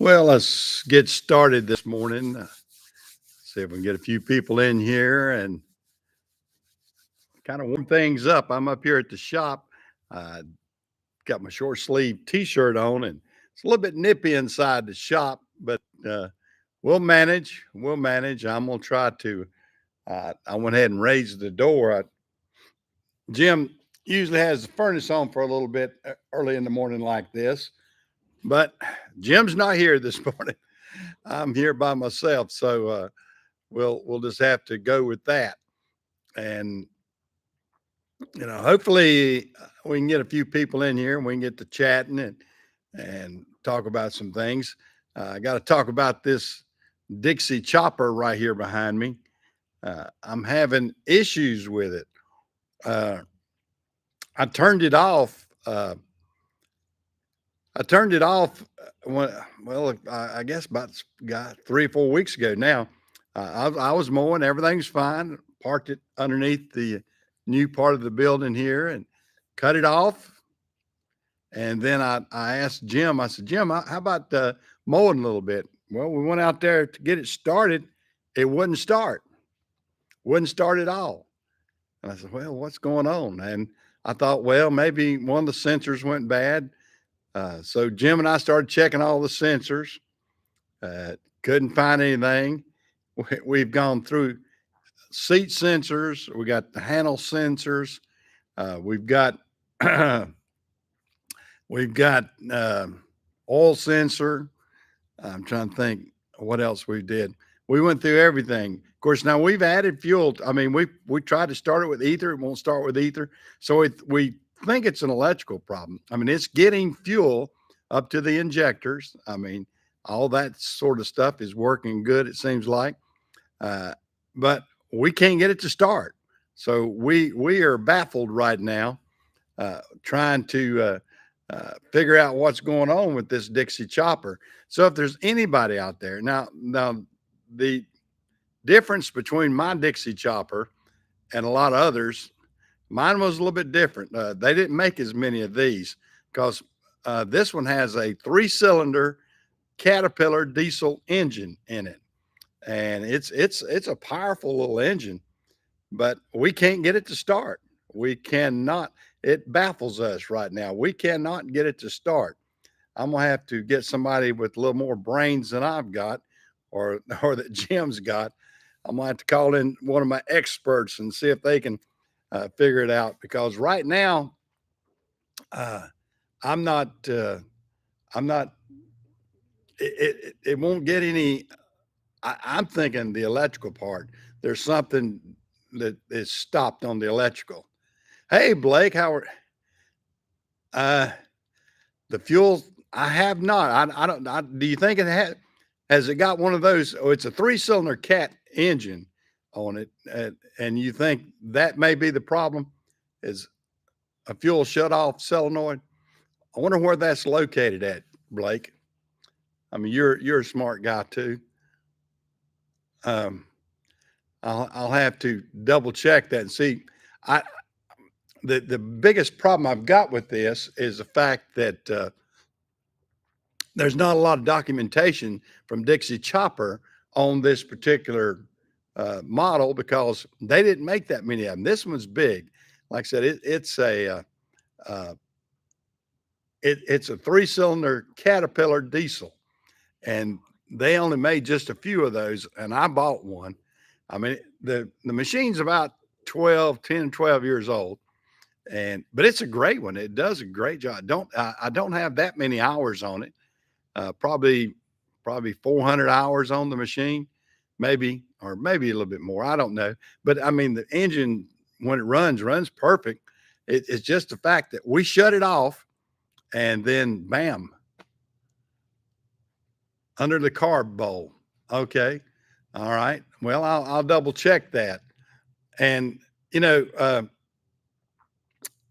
Well, let's get started this morning. See if we can get a few people in here and kind of warm things up. I'm up here at the shop. Uh, got my short sleeve T-shirt on, and it's a little bit nippy inside the shop, but we'll manage. We'll manage. I'm gonna try to. I went ahead and raised the door. Jim usually has the furnace on for a little bit early in the morning like this, but Jim's not here this morning. I'm here by myself, so we'll just have to go with that. And hopefully we can get a few people in here and we can get to chatting and talk about some things. I got to talk about this Dixie chopper right here behind me. I'm having issues with it. Uh, I turned it off. I turned it off when, well, I guess about 3 or 4 weeks ago now. I was mowing, everything's fine. Parked it underneath the new part of the building here and cut it off. And then I asked Jim, I said, Jim, how about mowing a little bit? Well, we went out there to get it started. It wouldn't start at all. And I said, well, what's going on? And I thought, well, maybe one of the sensors went bad. So Jim and I started checking all the sensors. Couldn't find anything. We've gone through seat sensors. We got the handle sensors. We've got we've got oil sensor. I'm trying to think what else we did. We went through everything. Of course, now we've added fuel. I mean, we tried to start it with ether. It won't start with ether. So we think it's an electrical problem. I mean, it's getting fuel up to the injectors. I mean, all that sort of stuff is working good, it seems like. But we can't get it to start. So we are baffled right now, trying to figure out what's going on with this Dixie chopper. So if there's anybody out there now the difference between my Dixie chopper and a lot of others, mine was a little bit different. They didn't make as many of these because this one has a 3-cylinder Caterpillar diesel engine in it, and it's a powerful little engine, but we can't get it to start. We cannot. It baffles us right now. We cannot get it to start. I'm gonna have to get somebody with a little more brains than I've got, or or that Jim's got. I'm gonna have to call in one of my experts and see if they can figure it out. Because right now, uh, I'm not. I'm not. It won't get any. I'm thinking the electrical part. There's something that is stopped on the electrical. Hey, Blake, how are uh, the fuel? I have not. I don't. Do you think it has it got one of those? Oh, it's a 3-cylinder cat engine on it, and you think that may be the problem? Is a fuel shut off solenoid? I wonder where that's located at, Blake. I mean, you're a smart guy too. Um, I'll have to double check that and see. I the biggest problem I've got with this is the fact that there's not a lot of documentation from Dixie Chopper on this particular model because they didn't make that many of them. This one's big. Like I said, uh, it's a 3-cylinder Caterpillar diesel, and they only made just a few of those, and I bought one. I mean, the machine's about 10, 12 years old, but it's a great one. It does a great job. I don't have that many hours on it. Probably 400 hours on the machine, maybe, or maybe a little bit more. I don't know. But I mean, the engine, when it runs perfect. It's just the fact that we shut it off and then bam, under the carb bowl. Okay. All right. Well, I'll double check that. And, you know,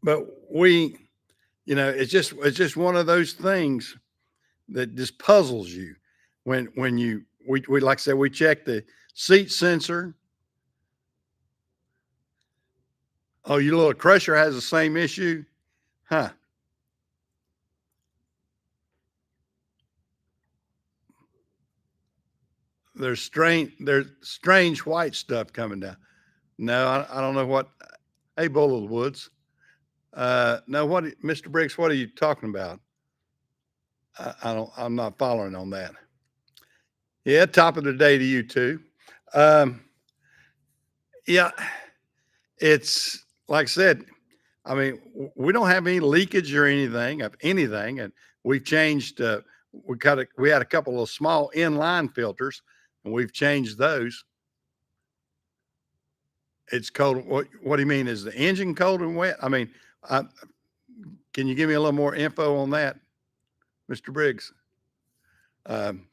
but it's just one of those things that just puzzles you when we like I said, we check the seat sensor. Oh, your little crusher has the same issue, huh? there's strange white stuff coming down. No, I don't know what. Hey, Bull of the Woods. No, Mr. Briggs, what are you talking about? I don't. I'm not following on that. Yeah, top of the day to you too. Um, yeah, it's like I said. I mean, we don't have any leakage or anything of anything, and we've changed. We had a couple of small inline filters, and we've changed those. It's cold. What do you mean? Is the engine cold and wet? I mean, I, can you give me a little more info on that, Mr. Briggs? Um,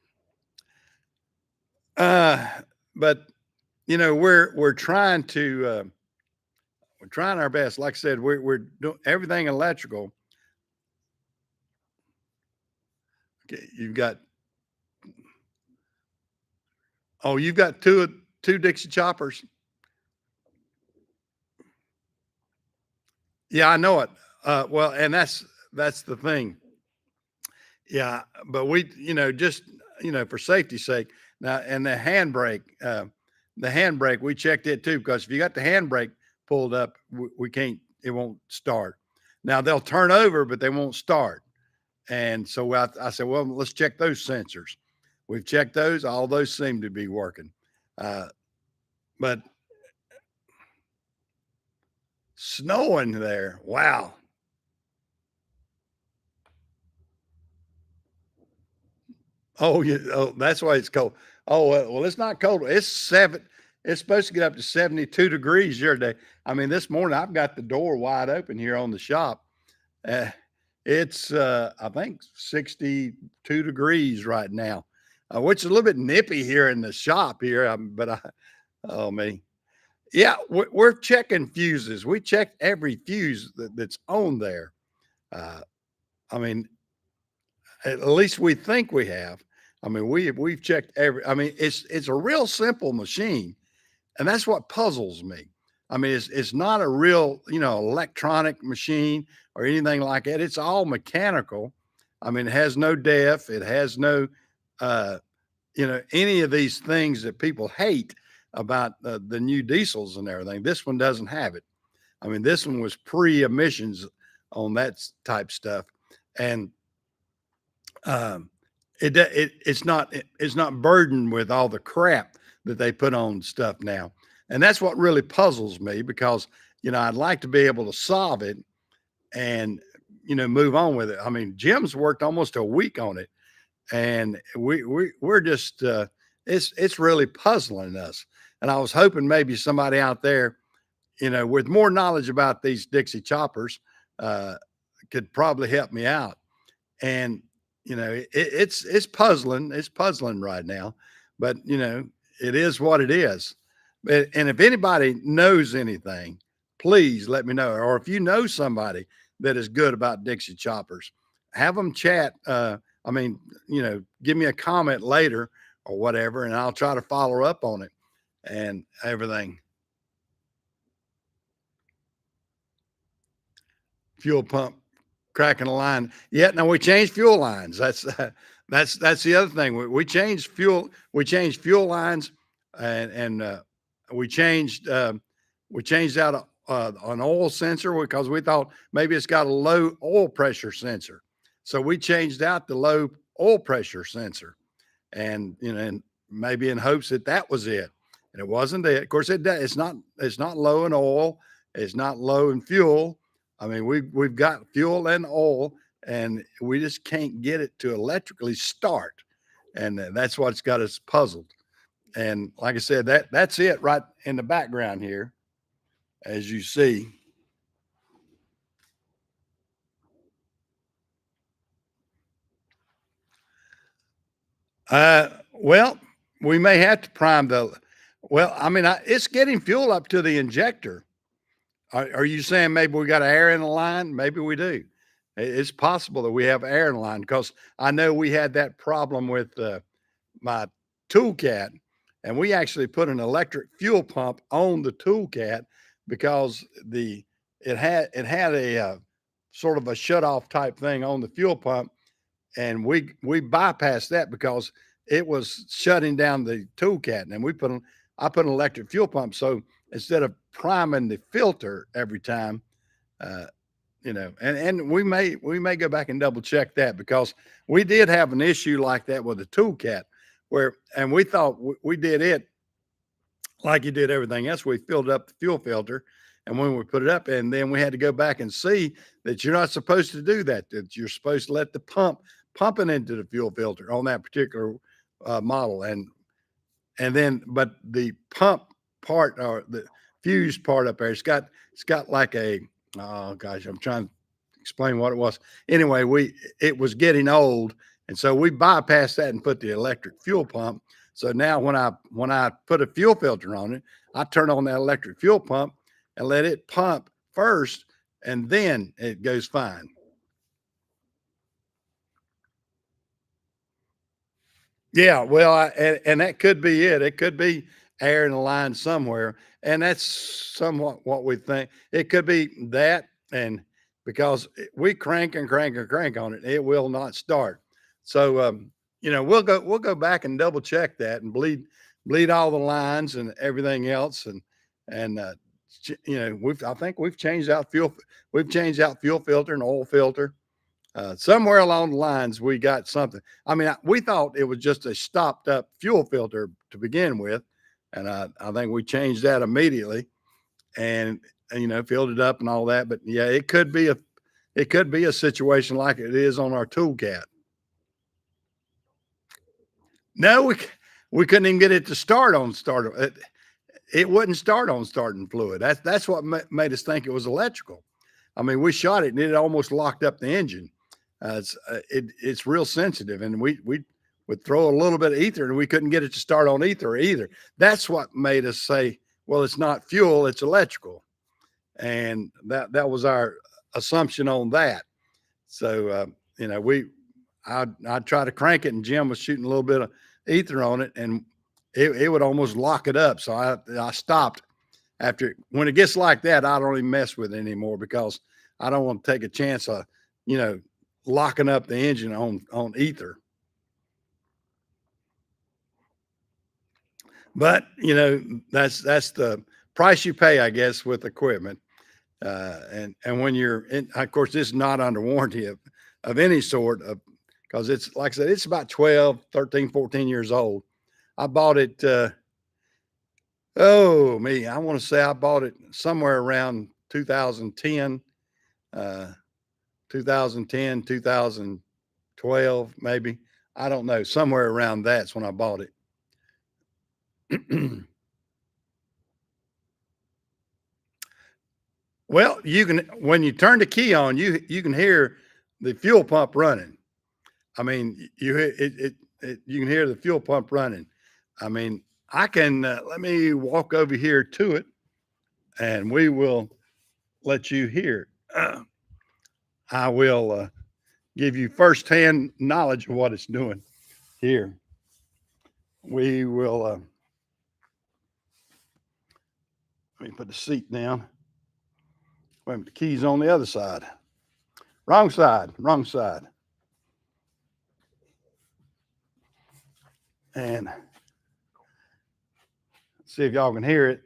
uh, but we're trying to we're trying our best. Like I said, we're doing everything electrical. Okay, you've got two Dixie choppers. Yeah, I know it. Well, and that's the thing. Yeah, but just for safety's sake. Now, and the handbrake, we checked it too because if you got the handbrake pulled up, we can't. It won't start. Now they'll turn over, but they won't start. And so I said, well, let's check those sensors. We've checked those. All those seem to be working. Uh, but snowing there, wow. Oh, yeah. Oh, that's why it's cold. Oh, well, it's not cold. It's supposed to get up to 72 degrees your day. I mean, this morning I've got the door wide open here on the shop. Uh, it's, I think 62 degrees right now, which is a little bit nippy here in the shop here. Oh me. Yeah, we're checking fuses. We check every fuse that's on there. Uh, I mean, at least we think we have. I mean, we've checked every. I mean, it's a real simple machine, and that's what puzzles me. I mean, it's not a real electronic machine or anything like that. It's all mechanical. I mean, it has no def. It has no uh, any of these things that people hate about the new diesels and everything. This one doesn't have it. I mean, this one was pre-emissions on that type stuff, and um, it's not burdened with all the crap that they put on stuff now, and that's what really puzzles me because I'd like to be able to solve it and move on with it. I mean, Jim's worked almost a week on it, and we're just it's really puzzling us. And I was hoping maybe somebody out there, with more knowledge about these Dixie choppers, uh, could probably help me out. And it's puzzling. It's puzzling right now, but it is what it is. And if anybody knows anything, please let me know. Or if you know somebody that is good about Dixie choppers, have them chat. I mean, give me a comment later or whatever, and I'll try to follow up on it and everything. Fuel pump cracking a line. Yeah, now we changed fuel lines. That's the other thing. We changed fuel. We changed fuel lines, and we changed we changed out an oil sensor because we thought maybe it's got a low oil pressure sensor. So we changed out the low oil pressure sensor, and and maybe in hopes that that was it, and it wasn't it. Of course, it's not. It's not low in oil. It's not low in fuel. I mean, we've got fuel and oil, and we just can't get it to electrically start, and that's what's got us puzzled. And like I said, that's it right in the background here, as you see. Well, we may have to prime the. Well, I mean, it's getting fuel up to the injector. Are you saying maybe we got air in the line? Maybe we do. It's possible that we have air in the line because I know we had that problem with my tool cat, and we actually put an electric fuel pump on the tool cat because it had a sort of a shut off type thing on the fuel pump, and we bypassed that because it was shutting down the tool cat. And we I put an electric fuel pump. So instead of priming the filter every time, uh, and we may go back and double check that, because we did have an issue like that with the tool cat and we thought we did it like you did everything else. We filled up the fuel filter, and when we put it up, and then we had to go back and see that you're not supposed to do that, that you're supposed to let the pumping into the fuel filter on that particular model. And then, but the pump part, or the fuse part up there, it's got like a, oh gosh, I'm trying to explain what it was. Anyway, it was getting old, and so we bypassed that and put the electric fuel pump. So now when I put a fuel filter on it, I turn on that electric fuel pump and let it pump first, and then it goes fine. Yeah, well, and that could be it. It could be air in the line somewhere, and that's somewhat what we think. It could be that, and because we crank and crank and crank on it, it will not start. So, we'll go back and double check that and bleed all the lines and everything else, and I think we've changed out fuel filter and oil filter. Somewhere along the lines, we got something. I mean, we thought it was just a stopped up fuel filter to begin with. And I think we changed that immediately, and filled it up and all that. But yeah, it could be a situation like it is on our tool cat. No, we couldn't even get it to start on start. It wouldn't start on starting fluid. That's what made us think it was electrical. I mean, we shot it and it almost locked up the engine. It's real sensitive, and we would throw a little bit of ether, and we couldn't get it to start on ether either. That's what made us say, well, it's not fuel, it's electrical, and that was our assumption on that. So I'd try to crank it, and Jim was shooting a little bit of ether on it, and it would almost lock it up. So I stopped after. When it gets like that, I don't even mess with it anymore, because I don't want to take a chance of, you know, locking up the engine on ether. But that's the price you pay, I guess, with equipment. And when you're in, of course, this is not under warranty of any sort of, because it's, like I said, it's about 12, 13, 14 years old. I bought it. I want to say I bought it somewhere around 2010, uh, 2010, 2012, maybe. I don't know. Somewhere around that's when I bought it. Well, when you turn the key on, you can hear the fuel pump running. I mean, you can hear the fuel pump running. I mean, I can let me walk over here to it, and we will let you hear. I will give you firsthand knowledge of what it's doing here. We will. Let me put the seat down. Wait, the key's on the other side. Wrong side. Wrong side. And see if y'all can hear it,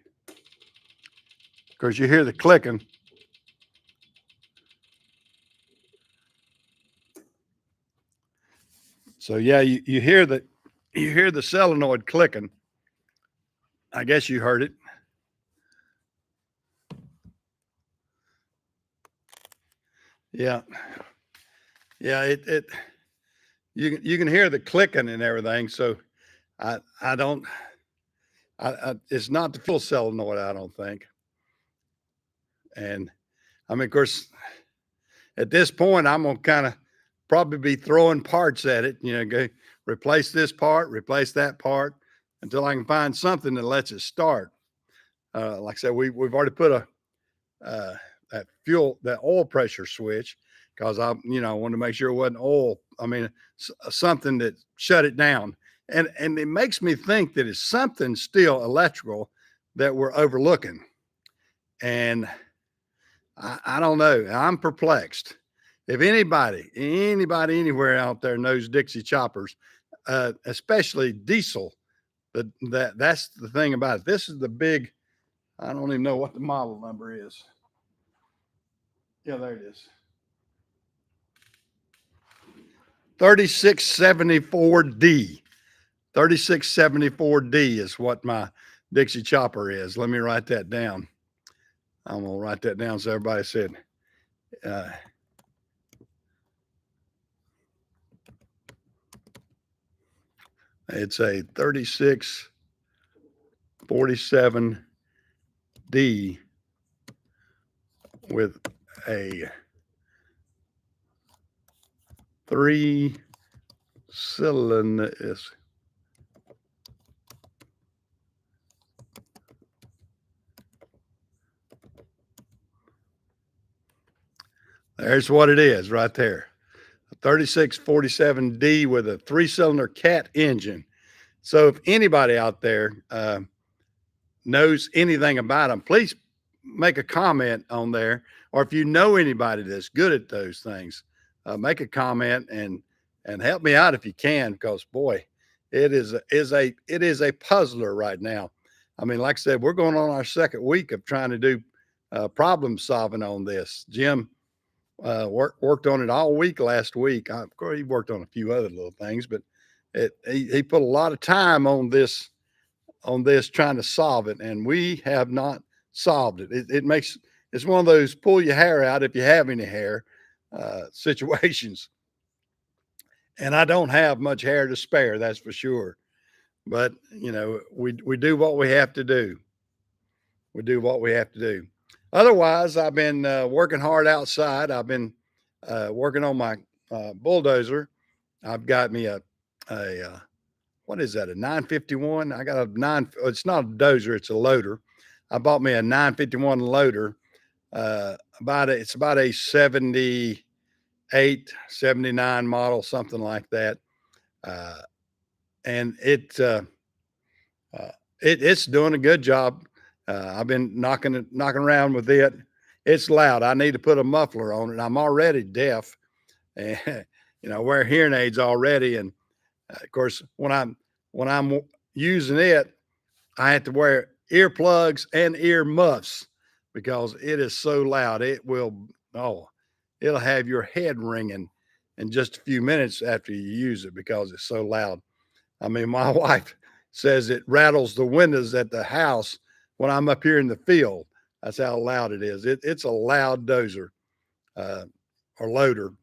because you hear the clicking. So yeah, you hear the solenoid clicking. I guess you heard it. Yeah, yeah. You can hear the clicking and everything. So I don't. It's not the full solenoid, I don't think. And I mean, of course, at this point, I'm gonna kind of probably be throwing parts at it. Go replace this part, replace that part, until I can find something that lets it start. Like I said, we've already put uh, that oil pressure switch, because I wanted to make sure it wasn't oil. I mean, something that shut it down, and it makes me think that it's something still electrical that we're overlooking, and I don't know. I'm perplexed. If anybody anywhere out there knows Dixie choppers, especially diesel. That's the thing about it. This is the big. I don't even know what the model number is. Yeah, there it is. 3674D. 3674D is what my Dixie chopper is. Let me write that down. I'm gonna write that down so everybody said. Uh, it's a 3647D with a 3-cylinder. There's what it is right there. A 3647D with a 3-cylinder cat engine. So if anybody out there knows anything about them, please make a comment on there. Or if you know anybody that's good at those things, make a comment and help me out if you can, because boy, it is a puzzler right now. I mean, like I said, we're going on our second week of trying to do problem solving on this. Jim worked on it all week last week. Of course, he worked on a few other little things, but he put a lot of time on this trying to solve it, and we have not solved it. It makes it's one of those pull your hair out if you have any hair situations. And I don't have much hair to spare, that's for sure. But you know, we do what we have to do. We do what we have to do. Otherwise, I've been working hard outside. I've been working on my bulldozer. I've got me a what is that? A 951? I got a it's not a dozer, it's a loader. I bought me a 951 loader. It's about a 78, 79 model, something like that. Uh, and it's doing a good job. I've been knocking around with it. It's loud. I need to put a muffler on it. I'm already deaf, and I wear hearing aids already. And of course, when I'm using it, I have to wear earplugs and ear muffs because it is so loud. It'll have your head ringing in just a few minutes after you use it because it's so loud. I mean, my wife says it rattles the windows at the house when I'm up here in the field. That's how loud it is. It's a loud dozer uh, or loader,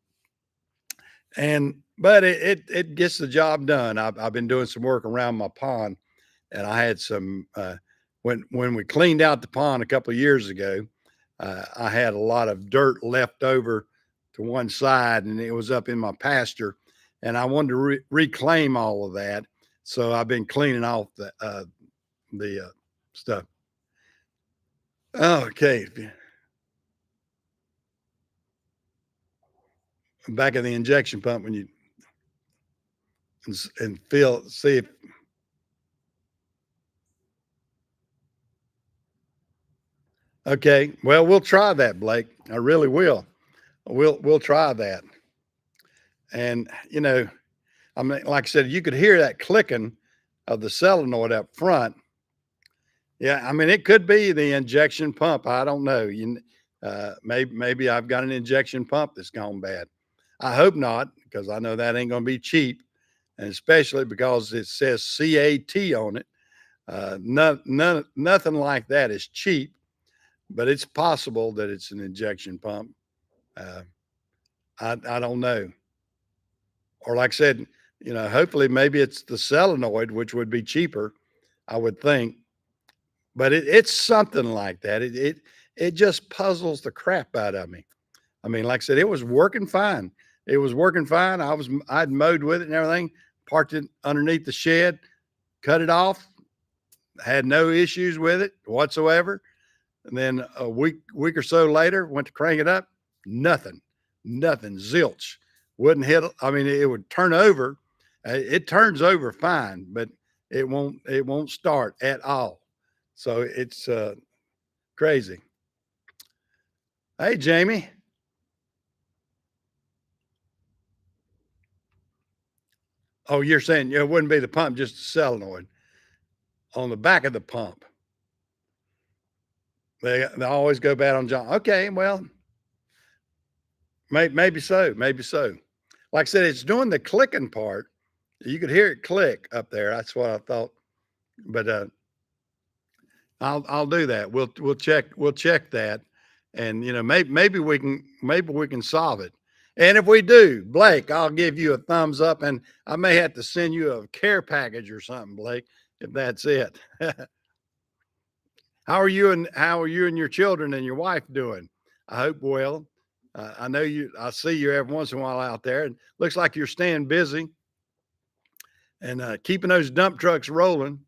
but it gets the job done. I've been doing some work around my pond, and I had some when we cleaned out the pond a couple of years ago. I had a lot of dirt left over to one side, and it was up in my pasture, and I wanted to reclaim all of that. So I've been cleaning off the stuff. Okay, back of the injection pump when you and feel see if okay. Well, we'll try that, Blake. I really will. We'll try that. And I mean, like I said, you could hear that clicking of the solenoid up front. Yeah, I mean, it could be the injection pump. I don't know. Maybe I've got an injection pump that's gone bad. I hope not, because I know that ain't going to be cheap, and especially because it says CAT on it. Nothing like that is cheap, but it's possible that it's an injection pump. Uh, I don't know. Or like I said, hopefully maybe it's the solenoid, which would be cheaper, I would think. But it's something like that. It just puzzles the crap out of me. I mean, like I said, it was working fine. It was working fine. I'd mowed with it and everything, parked it underneath the shed, cut it off, had no issues with it whatsoever. And then a week or so later, went to crank it up, nothing, zilch. Wouldn't hit. I mean, it would turn over. It turns over fine, but it won't start at all. So it's crazy. Hey, Jamie. Oh, you're saying it wouldn't be the pump, just the solenoid on the back of the pump. They always go bad on John. Okay, well, maybe so, maybe so. Like I said, it's doing the clicking part. You could hear it click up there. That's what I thought. But I'll do that. We'll check that, and maybe we can solve it. And if we do, Blake, I'll give you a thumbs up, and I may have to send you a care package or something, Blake, if that's it. How are you and your children and your wife doing? I hope well. I know you. I see you every once in a while out there, and looks like you're staying busy and keeping those dump trucks rolling.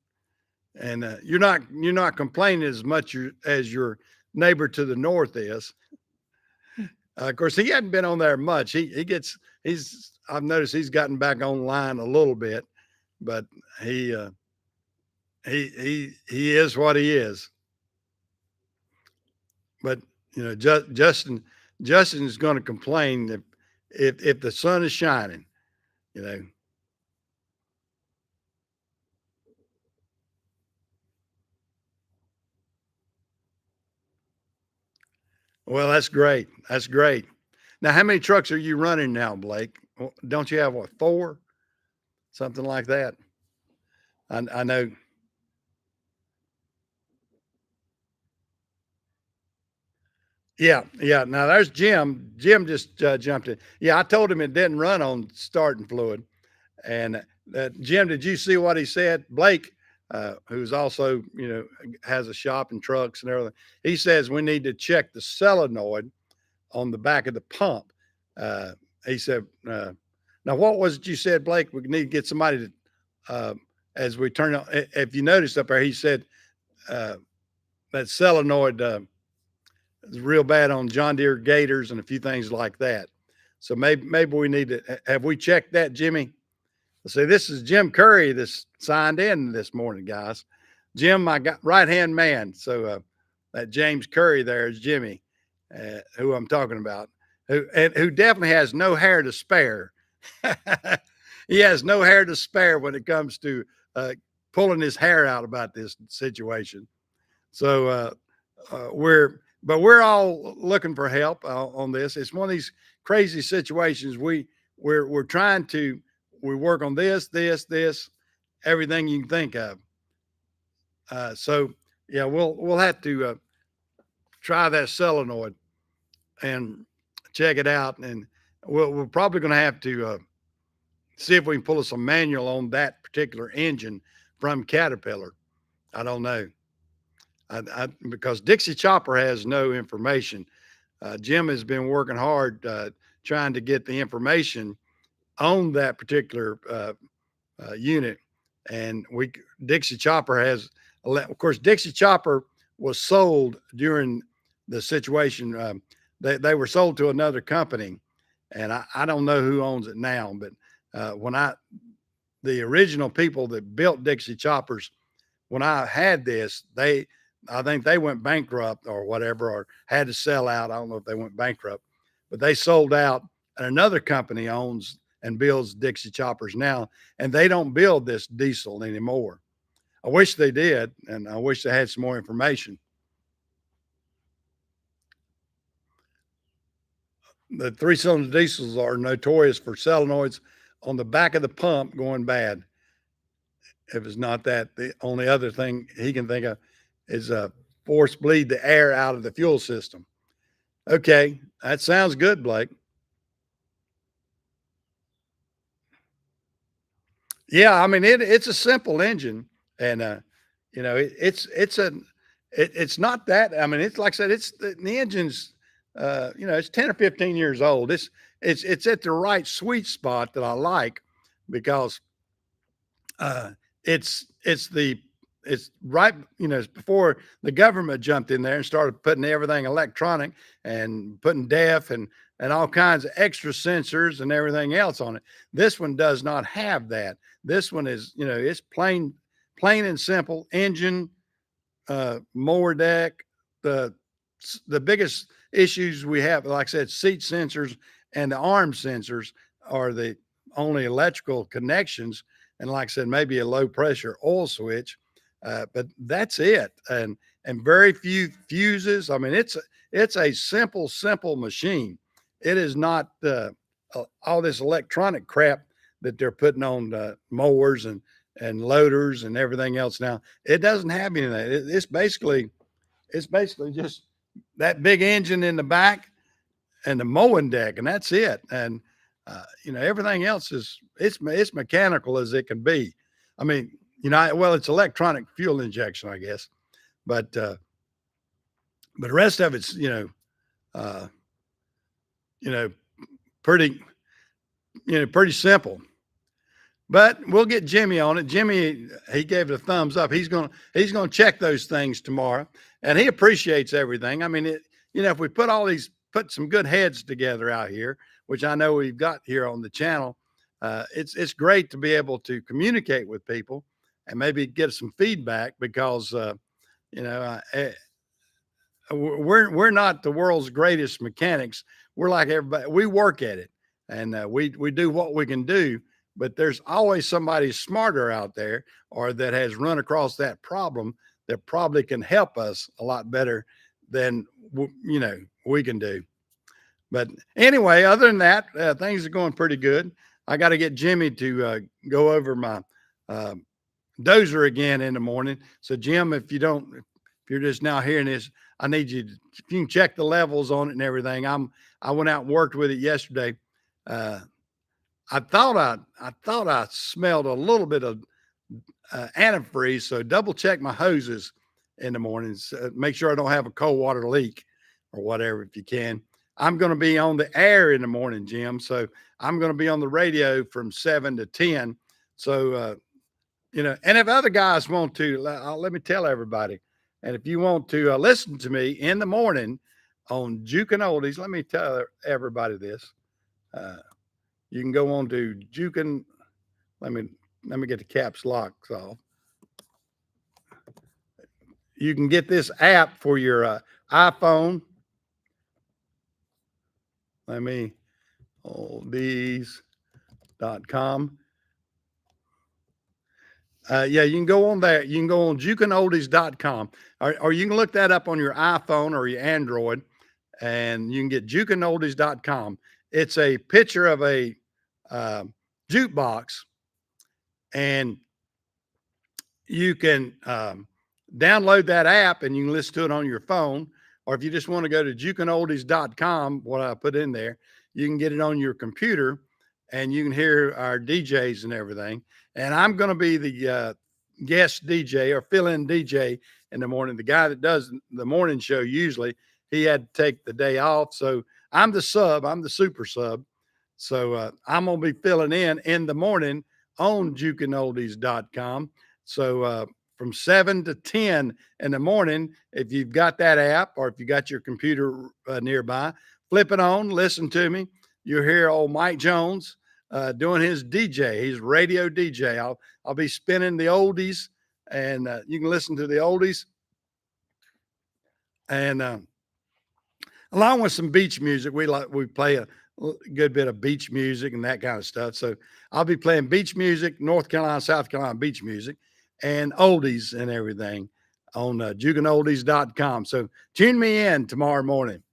And you're not complaining as much as your neighbor to the north is. Of course, he hadn't been on there much. He gets he's I've noticed he's gotten back online a little bit, but he he is what he is. But Justin is going to complain if the sun is shining. You know, well, that's great. That's great. Now, how many trucks are you running now, Blake? Don't you have what, four, something like that? I know. Yeah, yeah. Now there's Jim. Jim just jumped in. Yeah, I told him it didn't run on starting fluid. And Jim, did you see what he said? Blake, who's also has a shop and trucks and everything, he says we need to check the solenoid on the back of the pump. Uh, he said, now what was it you said, Blake? We need to get somebody to, as we turn on. If you noticed up there, he said uh, that solenoid is real bad on John Deere Gators and a few things like that. So maybe we need to have we checked that, Jimmy? See, this is Jim Curry that's signed in this morning, guys. Jim, my right hand man. So that James Curry there is Jimmy, who I'm talking about, who definitely has no hair to spare. He has no hair to spare when it comes to pulling his hair out about this situation. So we're all looking for help on this. It's one of these crazy situations. We're trying to we work on this, everything you can think of. So yeah, we'll have to try that solenoid and check it out, and we're probably going to have to see if we can pull us a manual on that particular engine from Caterpillar. I don't know. Because Dixie Chopper has no information. Jim has been working hard trying to get the information on that particular unit, and we Dixie Chopper has, of course, Dixie Chopper was sold during the situation. They were sold to another company, and I don't know who owns it now, but when the original people that built Dixie Choppers, when I had this, I think they went bankrupt or whatever, or had to sell out. I don't know if they went bankrupt, but they sold out, and another company owns and builds Dixie Choppers now, and they don't build this diesel anymore. I wish they did, and I wish they had some more information. The three-cylinder diesels are notorious for solenoids on the back of the pump going bad. If it's not that, the only other thing he can think of is force bleed the air out of the fuel system. Okay, that sounds good, Blake. Yeah, I mean it's a simple engine, and it's not that. I mean, it's like I said, it's the engine's it's 10 or 15 years old. It's at the right sweet spot that I like because uh, it's right, it's before the government jumped in there and started putting everything electronic and putting DEF and all kinds of extra sensors and everything else on it. This one does not have that. This one is, it's plain and simple engine, mower deck. The the biggest issues we have, like I said, seat sensors and the arm sensors are only electrical connections, and like I said, maybe a low pressure oil switch, but that's it. And very few fuses. I mean, it's a simple machine. It is not all this electronic crap that they're putting on mowers and loaders and everything else now. It doesn't have any of that. It's basically just that big engine in the back and the mowing deck, and that's it. And everything else it's mechanical as it can be. I mean, well, it's electronic fuel injection, I guess, but the rest of it's uh, you know pretty pretty simple. But we'll get Jimmy on it. Jimmy, he gave it a thumbs up. He's gonna check those things tomorrow, and he appreciates everything. I mean, if we put some good heads together out here, which I know we've got here on the channel, it's great to be able to communicate with people and maybe get some feedback because you know we're not the world's greatest mechanics. We're like everybody. We work at it, and we do what we can do. But there's always somebody smarter out there, or that has run across that problem that probably can help us a lot better than we can do. But anyway, other than that, things are going pretty good. I got to get Jimmy to go over my uh, dozer again in the morning. So Jim, if you're just now hearing this, I need you to, if you can check the levels on it and everything. I went out and worked with it yesterday. I thought I smelled a little bit of antifreeze, so double check my hoses in the mornings. Make sure I don't have a cold water leak or whatever if you can. I'm going to be on the air in the morning, Jim. So I'm going to be on the radio from 7 to 10. So, and if other guys want to, let me tell everybody. And if you want to listen to me in the morning on Juke and Oldies, let me tell everybody this. You can go on to Juke and let me get the caps locks off. You can get this app for your iPhone. Oldies.com. Yeah, you can go on there. You can go on jukeandoldies.com, or you can look that up on your iPhone or your Android, and you can get jukeandoldies.com. It's a picture of a jukebox, and you can download that app and you can listen to it on your phone. Or if you just want to go to jukeandoldies.com, what I put in there, you can get it on your computer and you can hear our DJs and everything. And I'm going to be the guest DJ or fill-in DJ in the morning. The guy that does the morning show, usually he had to take the day off. So I'm the sub, I'm the super sub. So I'm going to be filling in the morning on jukeandoldies.com. So from 7 to 10 in the morning, if you've got that app or if you got your computer nearby, flip it on, listen to me. You'll hear old Mike Jones doing his DJ. He's radio DJ. I'll be spinning the oldies, and you can listen to the oldies. And along with some beach music, we play a good bit of beach music and that kind of stuff. So I'll be playing beach music, North Carolina, South Carolina beach music, and oldies and everything on jukeandoldies.com. So tune me in tomorrow morning.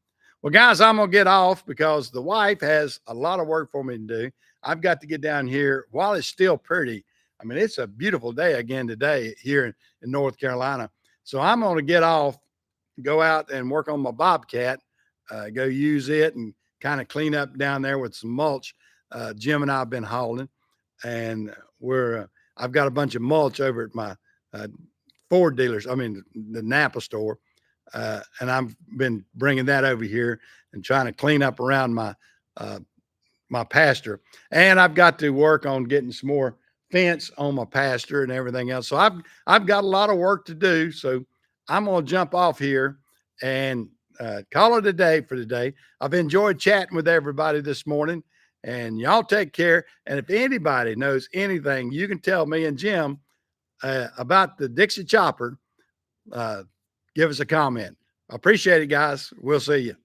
Well, guys, I'm going to get off because the wife has a lot of work for me to do. I've got to get down here while it's still pretty. I mean, it's a beautiful day again today here in North Carolina. So I'm going to get off, go out and work on my Bobcat, go use it and kind of clean up down there with some mulch. Jim and I have been hauling, and I've got a bunch of mulch over at my Ford dealers. I mean, the Napa store. And I've been bringing that over here and trying to clean up around my pasture. And I've got to work on getting some more fence on my pasture and everything else. So I've got a lot of work to do. So I'm going to jump off here and call it a day for today. I've enjoyed chatting with everybody this morning, and y'all take care. And if anybody knows anything, you can tell me and Jim about the Dixie chopper. Give us a comment. I appreciate it, guys. We'll see you.